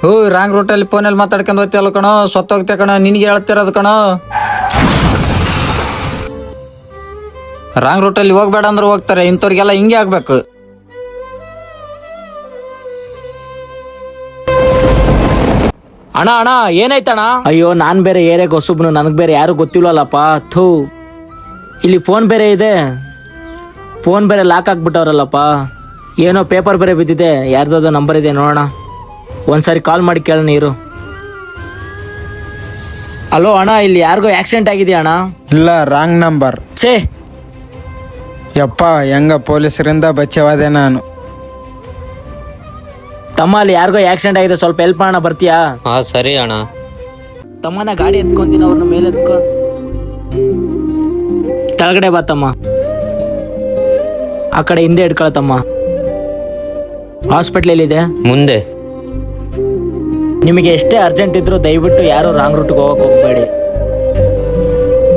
ಹೋ ರಾಂಗ್ ರೂಟಲ್ಲಿ ಫೋನಲ್ಲಿ ಮಾತಾಡ್ಕೊಂಡು ಹೋಗ್ತಿಯಲ್ಲ ಕಣೋ, ಸತ್ತೋಗ್ತೆ ಕಣೋ, ನಿನಗೆ ಹೇಳ್ತಿರೋದು ಕಣೋ. ರಾಂಗ್ ರೂಟಲ್ಲಿ ಹೋಗ್ಬೇಡ ಅಂದ್ರೆ ಹೋಗ್ತಾರೆ, ಇಂಥವ್ರಿಗೆಲ್ಲ ಹಿಂಗೆ ಆಗ್ಬೇಕು. ಅಣ್ಣ ಅಣ್ಣ ಏನಾಯ್ತಣ್ಣ? ಅಯ್ಯೋ ನಾನ್ ಬೇರೆ ಏರಿಯಾಗ ಹೊಸಬ್ನು, ನನಗ್ ಬೇರೆ ಯಾರು ಗೊತ್ತಿಲ್ವಲ್ಲಪ್ಪ. ಥೂ, ಇಲ್ಲಿ ಫೋನ್ ಬೇರೆ ಇದೆ, ಫೋನ್ ಬೇರೆ ಲಾಕ್ ಹಾಕ್ಬಿಟ್ಟವ್ರಲ್ಲಪ್ಪ. ಏನೋ ಪೇಪರ್ ಬೇರೆ ಬಿದ್ದಿದೆ, ಯಾರ್ದಾದ ನಂಬರ್ ಇದೆ ನೋಡೋಣ, ಒಂದ್ಸಾರಿ ಕಾಲ್ ಮಾಡಿ ಕೇಳೋಣ ಇರು. ಹಲೋ ಅಣ್ಣ, ಇಲ್ಲಿ ಯಾರಿಗೋ ಆಕ್ಸಿಡೆಂಟ್ ಆಗಿದೆಯಾ ಅಣ್ಣ? ಇಲ್ಲ, ರಾಂಗ್ ನಂಬರ್. ಛೇ, ಯಪ್ಪ ಹೆಂಗ ಪೊಲೀಸರಿಂದ ಬಚ್ಚವಾದೆ ನಾನು. ತಮ್ಮ ಅಲ್ಲಿ ಯಾರಿಗೋ ಆಕ್ಸಿಡೆಂಟ್ ಆಗಿದೆ, ಸ್ವಲ್ಪ ಹೆಲ್ಪ್ ಮಾಡೋಣ, ಬರ್ತೀಯಾ? ಹಾ ಸರಿ ಅಣ್ಣ. ತಮ್ಮನ ಗಾಡಿ ಎತ್ಕೊಂತೀನಿ, ಅವ್ರನ್ನ ಮೇಲೆ ಎತ್ಕೊ. ಕೆಳಗಡೆ ಬಾ ತಮ್ಮ, ಆ ಕಡೆ ಹಿಂದೆ ಇಟ್ಕೊಳತಮ್ಮ. ಹಾಸ್ಪಿಟ್ಲ್ ಇದೆ ಮುಂದೆ. ನಿಮಗೆ ಎಷ್ಟೇ ಅರ್ಜೆಂಟ್ ಇದ್ರು ದಯವಿಟ್ಟು ಯಾರು ರಾಂಗ್ ರೂಟ್ಗೆ ಹೋಗಕ್ಕೆ ಹೋಗಬೇಡಿ.